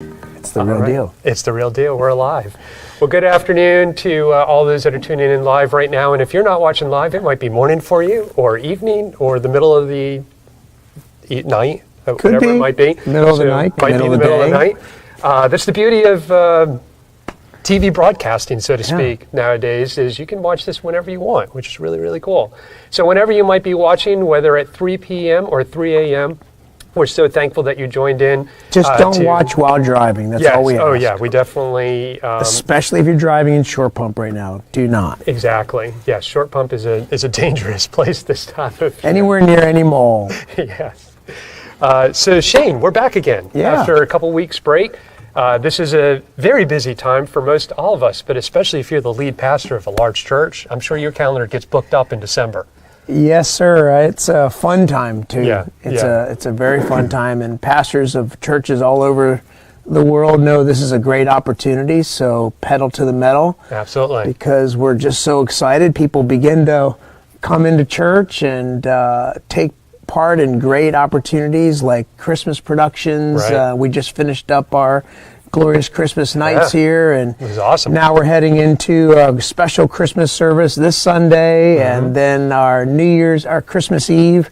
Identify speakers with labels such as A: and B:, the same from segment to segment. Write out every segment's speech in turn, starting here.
A: It's the real deal.
B: It's the real deal. We're alive. Well, good afternoon to all those that are tuning in live right now. And if you're not watching live, it might be morning for you, or evening, or the middle of the night, whatever it might be.
A: Middle of the night.
B: Might be the middle of the night. That's the beauty of TV broadcasting, so to speak, nowadays, is you can watch this whenever you want, which is really, really cool. So whenever you might be watching, whether at 3 p.m. or 3 a.m., we're so thankful that you joined in.
A: Just don't watch while driving. That's all we ask.
B: Oh, yeah. We definitely...
A: especially if you're driving in short pump right now. Do not.
B: Exactly. Yeah, short pump is a dangerous place this time of year.
A: Anywhere near any mall.
B: Yes. So, Shane, we're back again after a couple weeks break. This is a very busy time for most all of us, but especially if you're the lead pastor of a large church. I'm sure your calendar gets booked up in December.
A: Yes, sir. It's a fun time, too.
B: Yeah,
A: it's a very fun time, and pastors of churches all over the world know this is a great opportunity, so pedal to the metal.
B: Absolutely.
A: Because we're just so excited. People begin to come into church and take part in great opportunities like Christmas productions.
B: Right.
A: We just finished up our glorious Christmas nights here, and
B: it was awesome.
A: Now we're heading into a special Christmas service this Sunday, and then our Christmas Eve,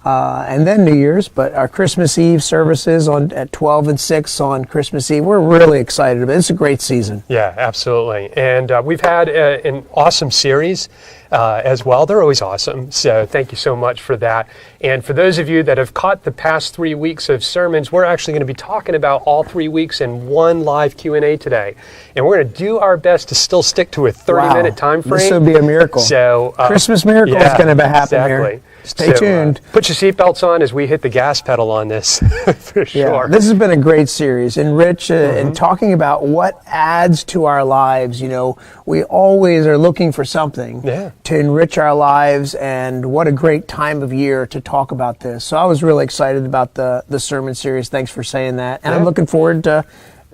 A: and then New Year's, but our Christmas Eve services at 12 and 6 on Christmas Eve. We're really excited about it. It's a great season.
B: Yeah, absolutely. And we've had an awesome series as well. They're always awesome. So thank you so much for that. And for those of you that have caught the past 3 weeks of sermons, we're actually going to be talking about all 3 weeks in one live Q&A today. And we're going to do our best to still stick to a 30-minute time frame.
A: This would be a miracle.
B: So
A: Christmas miracle is going to happen here. Stay tuned.
B: Put your seatbelts on as we hit the gas pedal on this, for sure.
A: This has been a great series. Enrich, and talking about what adds to our lives. You know, we always are looking for something to enrich our lives, and what a great time of year to talk about this. So I was really excited about the sermon series. Thanks for saying that. And I'm looking forward to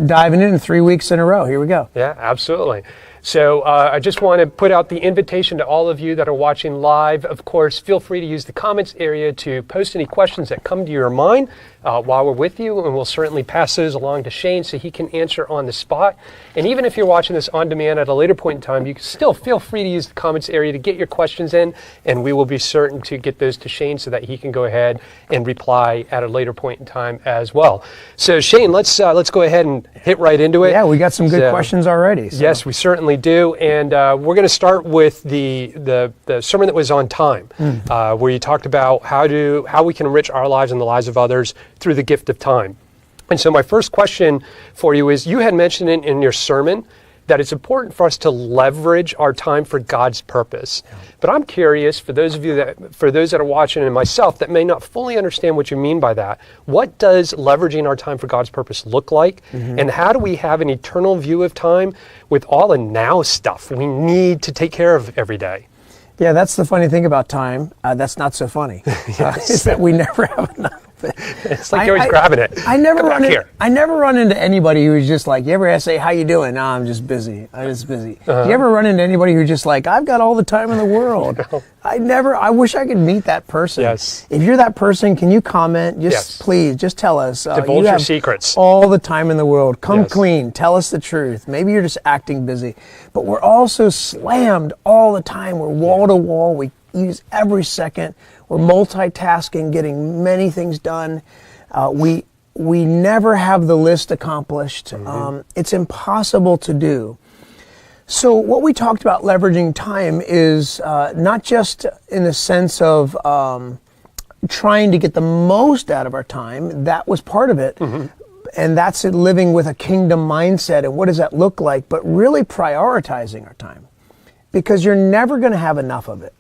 A: diving in 3 weeks in a row. Here we go.
B: Yeah, absolutely. So I just want to put out the invitation to all of you that are watching live. Of course, feel free to use the comments area to post any questions that come to your mind while we're with you, and we'll certainly pass those along to Shane so he can answer on the spot. And even if you're watching this on demand at a later point in time, you can still feel free to use the comments area to get your questions in, and we will be certain to get those to Shane so that he can go ahead and reply at a later point in time as well. So Shane, let's go ahead and hit right into it.
A: Yeah, we got some good questions already. So.
B: Yes, we certainly do, and we're going to start with the sermon that was on time, where you talked about how we can enrich our lives and the lives of others through the gift of time. And so my first question for you is, you had mentioned in your sermon that it's important for us to leverage our time for God's purpose. Yeah. But I'm curious, for those that are watching and myself that may not fully understand what you mean by that, what does leveraging our time for God's purpose look like? And how do we have an eternal view of time with all the now stuff we need to take care of every day?
A: Yeah, that's the funny thing about time. That's not so funny. Is that we never have enough.
B: It's like you're always grabbing it.
A: I never run into anybody who's just like, you ever say, how you doing? No, I'm just busy. I'm just busy. You ever run into anybody who's just like, I've got all the time in the world? No. I wish I could meet that person.
B: Yes.
A: If you're that person, can you comment? Please, just tell us.
B: Divulge your secrets.
A: All the time in the world. Come clean. Tell us the truth. Maybe you're just acting busy. But we're also slammed all the time. We're wall to wall. We use every second. We're multitasking, getting many things done. We never have the list accomplished. It's impossible to do. So what we talked about leveraging time is not just in the sense of trying to get the most out of our time. That was part of it. And that's it, living with a kingdom mindset. And what does that look like? But really prioritizing our time, because you're never going to have enough of it.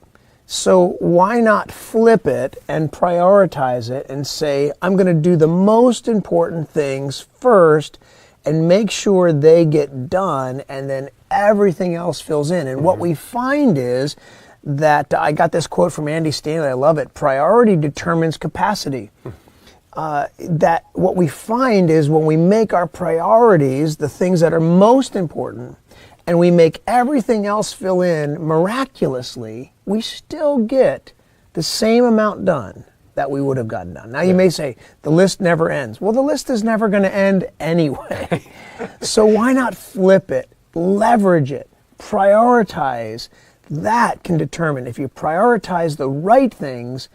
A: So why not flip it and prioritize it and say, I'm going to do the most important things first and make sure they get done, and then everything else fills in. And what we find is that, I got this quote from Andy Stanley, I love it, priority determines capacity. That what we find is when we make our priorities the things that are most important, and we make everything else fill in miraculously, we still get the same amount done that we would have gotten done. Now you may say, the list never ends. Well, the list is never going to end anyway. So why not flip it, leverage it, prioritize? That can determine. If you prioritize the right things,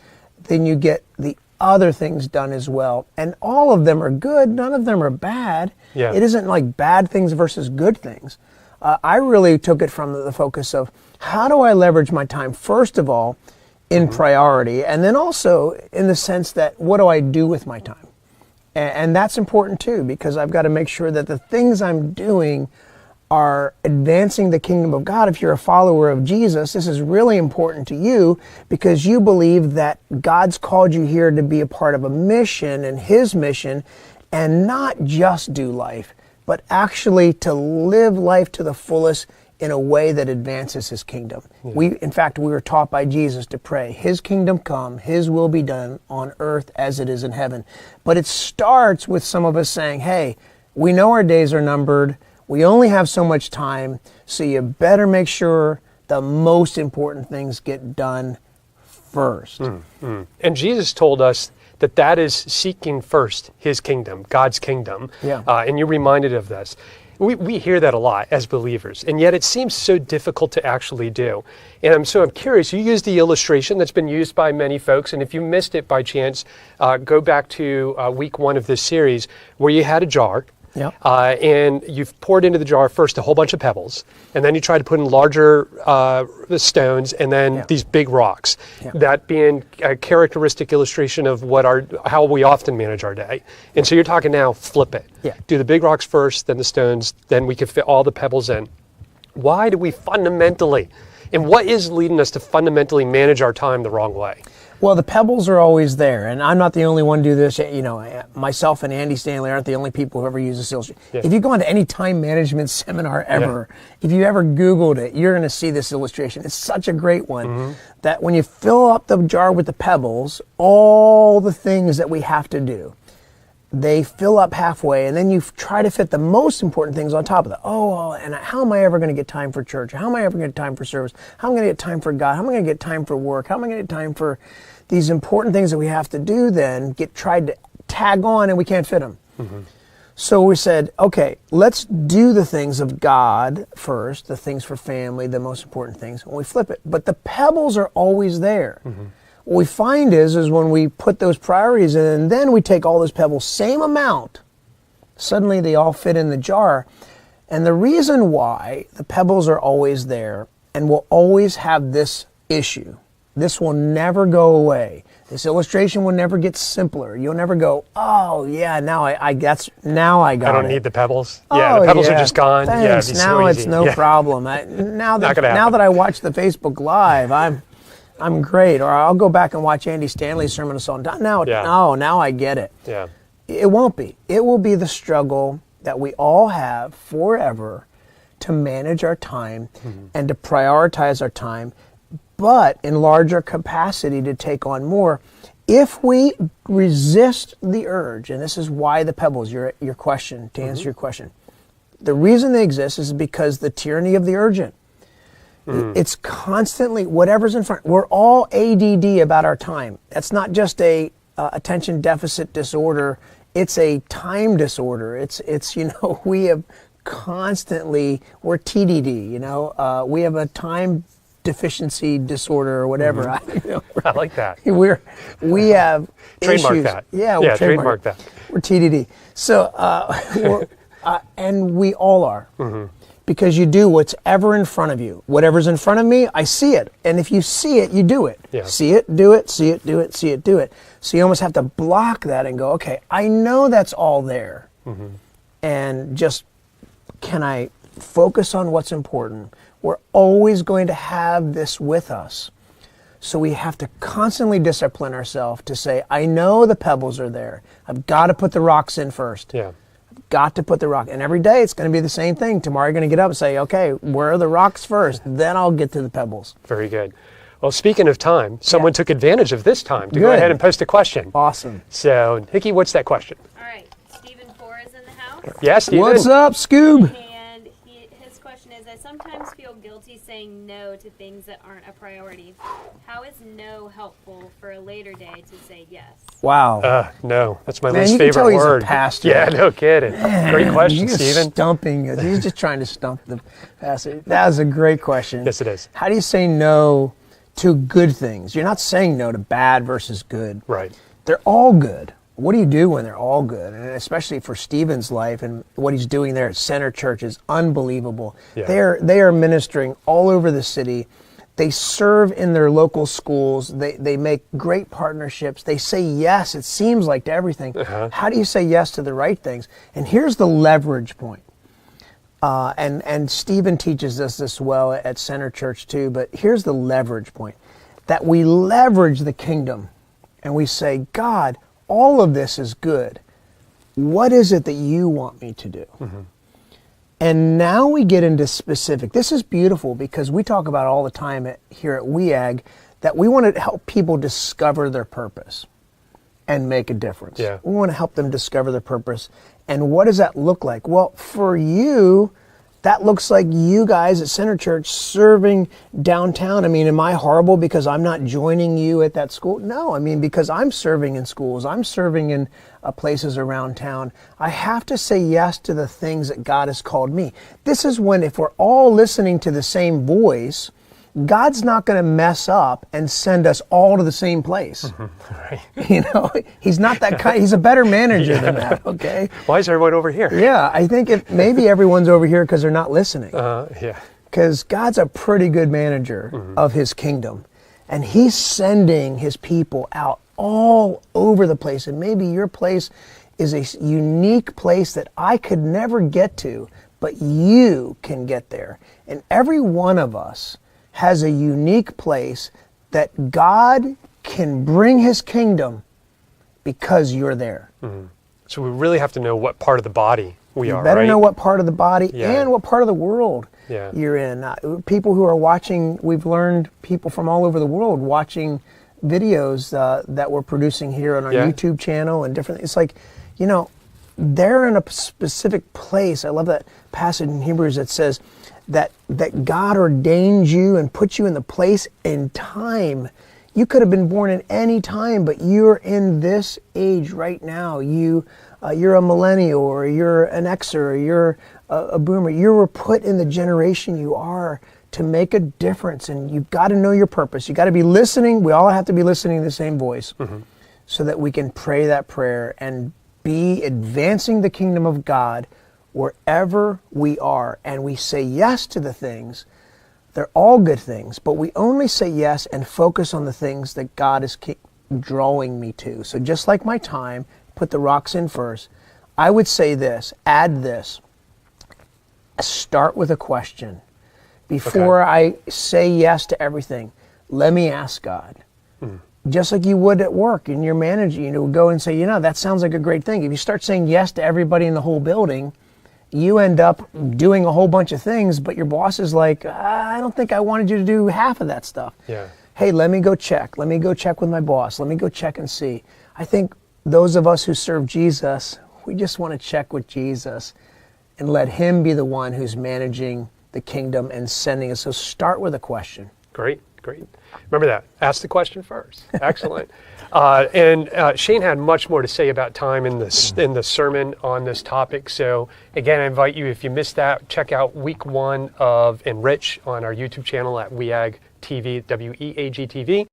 A: then you get the other things done as well. And all of them are good. None of them are bad.
B: Yeah.
A: It isn't like bad things versus good things. I really took it from the focus of how do I leverage my time, first of all, in priority, and then also in the sense that what do I do with my time? And that's important too, because I've got to make sure that the things I'm doing are advancing the kingdom of God. If you're a follower of Jesus, this is really important to you because you believe that God's called you here to be a part of a mission and His mission, and not just do life, but actually to live life to the fullest in a way that advances His kingdom. In fact, we were taught by Jesus to pray, His kingdom come, His will be done on earth as it is in heaven. But it starts with some of us saying, hey, we know our days are numbered. We only have so much time, so you better make sure the most important things get done first.
B: And Jesus told us that is seeking first His kingdom, God's kingdom.
A: Yeah.
B: And you're reminded of this. We hear that a lot as believers, and yet it seems so difficult to actually do. And I'm curious, you used the illustration that's been used by many folks, and if you missed it by chance, go back to week 1 of this series where you had a jar.
A: Yep.
B: And you've poured into the jar first a whole bunch of pebbles, and then you try to put in larger stones, and then these big rocks. That being a characteristic illustration of how we often manage our day. And so you're talking now, flip it. Do the big rocks first, then the stones, then we can fit all the pebbles in. Why do we fundamentally, and what is leading us to fundamentally manage our time the wrong way?
A: Well, the pebbles are always there, and I'm not the only one to do this. You know, myself and Andy Stanley aren't the only people who ever use this illustration. If you go into any time management seminar ever, if you ever Googled it, you're going to see this illustration. It's such a great one that when you fill up the jar with the pebbles, all the things that we have to do, they fill up halfway, and then you try to fit the most important things on top of that. And how am I ever going to get time for church? How am I ever going to get time for service? How am I going to get time for God? How am I going to get time for work? How am I going to get time for these important things that we have to do then tried to tag on, and we can't fit them. So we said, okay, let's do the things of God first, the things for family, the most important things, and we flip it. But the pebbles are always there. What we find is when we put those priorities in, and then we take all those pebbles, same amount, suddenly they all fit in the jar. And the reason why the pebbles are always there and will always have this issue, this will never go away. This illustration will never get simpler. You'll never go, now I got it.
B: I don't need the pebbles.
A: The
B: pebbles are just gone.
A: Thanks. Now it's no problem. Now that I watch the Facebook Live, I'm great. Or I'll go back and watch Andy Stanley's sermon on time. Now I get it. It won't be. It will be the struggle that we all have forever to manage our time and to prioritize our time, but in larger capacity to take on more. If we resist the urge, and this is why the pebbles, your question, to answer your question, the reason they exist is because the tyranny of the urgent. It's constantly whatever's in front. We're all ADD about our time. That's not just a attention deficit disorder. It's a time disorder. It's we have constantly, we're TDD. We have a time deficiency disorder or whatever.
B: I like that.
A: We have
B: trademark
A: issues.
B: that.
A: Yeah,
B: trademark that.
A: We're TDD. So and we all are. Because you do what's ever in front of you. Whatever's in front of me, I see it. And if you see it, you do it. See it, do it, see it, do it, see it, do it. So you almost have to block that and go, okay, I know that's all there. And just, can I focus on what's important? We're always going to have this with us. So we have to constantly discipline ourselves to say, I know the pebbles are there. I've got to put the rocks in first. Got to put the rock. And every day it's going to be the same thing. Tomorrow you're going to get up and say, okay, where are the rocks first? Then I'll get to the pebbles.
B: Very good. Well, speaking of time, someone took advantage of this time to go ahead and post a question.
A: Awesome.
B: So, Hickey, what's that question?
C: All right. Stephen 4 is in the house.
B: Yeah, Stephen.
A: What's up, Scoob?
C: And his question is, I sometimes feel guilty saying no to things that aren't a priority. How is no helpful for a later day to say yes?
A: Wow.
B: No, that's my
A: Man,
B: least
A: you can
B: favorite
A: tell he's
B: word.
A: a pastor.
B: Yeah, no kidding. Great question,
A: He's
B: Stephen.
A: stumping us. He's just trying to stump the pastor. That was a great question.
B: Yes, it is.
A: How do you say no to good things? You're not saying no to bad versus good.
B: Right.
A: They're all good. What do you do when they're all good? And especially for Stephen's life and what he's doing there at Center Church is unbelievable.
B: Yeah.
A: They are ministering all over the city. They serve in their local schools. They make great partnerships. They say yes, it seems like, to everything. How do you say yes to the right things? And here's the leverage point. And Stephen teaches us this well at Center Church too, but here's the leverage point. That we leverage the kingdom and we say, God, all of this is good. What is it that you want me to do? And now we get into specific. This is beautiful because we talk about all the time here at WEAG that we want to help people discover their purpose and make a difference.
B: Yeah.
A: We want to help them discover their purpose. And what does that look like? Well, for you, that looks like you guys at Center Church serving downtown. I mean, am I horrible because I'm not joining you at that school? No, I mean, because I'm serving in schools. I'm serving in places around town. I have to say yes to the things that God has called me. This is when, if we're all listening to the same voice, God's not going to mess up and send us all to the same place.
B: Right.
A: You know, he's not that kind. He's a better manager than that. Okay.
B: Why is everyone over here?
A: Yeah, I think maybe everyone's over here because they're not listening.
B: Yeah.
A: Because God's a pretty good manager of his kingdom. And he's sending his people out all over the place. And maybe your place is a unique place that I could never get to, but you can get there. And every one of us has a unique place that God can bring his kingdom because you're there.
B: So we really have to know what part of the body we are,
A: You better
B: right?
A: know what part of the body
B: Yeah.
A: and what part of the world
B: Yeah.
A: you're in. People who are watching, we've learned people from all over the world watching videos that we're producing here on our
B: Yeah.
A: YouTube channel and different. It's like, you know, they're in a specific place. I love that passage in Hebrews that says that God ordained you and put you in the place and time. You could have been born in any time, but you're in this age right now. You're a millennial, or you're an Xer, or you're a boomer. You were put in the generation you are to make a difference, and you've got to know your purpose. You got to be listening. We all have to be listening to the same voice, so that we can pray that prayer and be advancing the kingdom of God wherever we are. And we say yes to the things. They're all good things, but we only say yes and focus on the things that God is drawing me to. So just like my time, put the rocks in first. I would say this, add this. Start with a question. Before I say yes to everything, let me ask God. Just like you would at work in your manager, you know, go and say, you know, that sounds like a great thing. If you start saying yes to everybody in the whole building, you end up doing a whole bunch of things, but your boss is like, I don't think I wanted you to do half of that stuff.
B: Yeah.
A: Hey, let me go check. Let me go check with my boss. Let me go check and see. I think those of us who serve Jesus, we just want to check with Jesus and let him be the one who's managing the kingdom and sending us. So start with a question.
B: Great. Remember that. Ask the question first. Excellent. And Shane had much more to say about time in the sermon on this topic. So again, I invite you, if you missed that, check out week 1 of Enrich on our YouTube channel at WEAG TV, WEAG TV.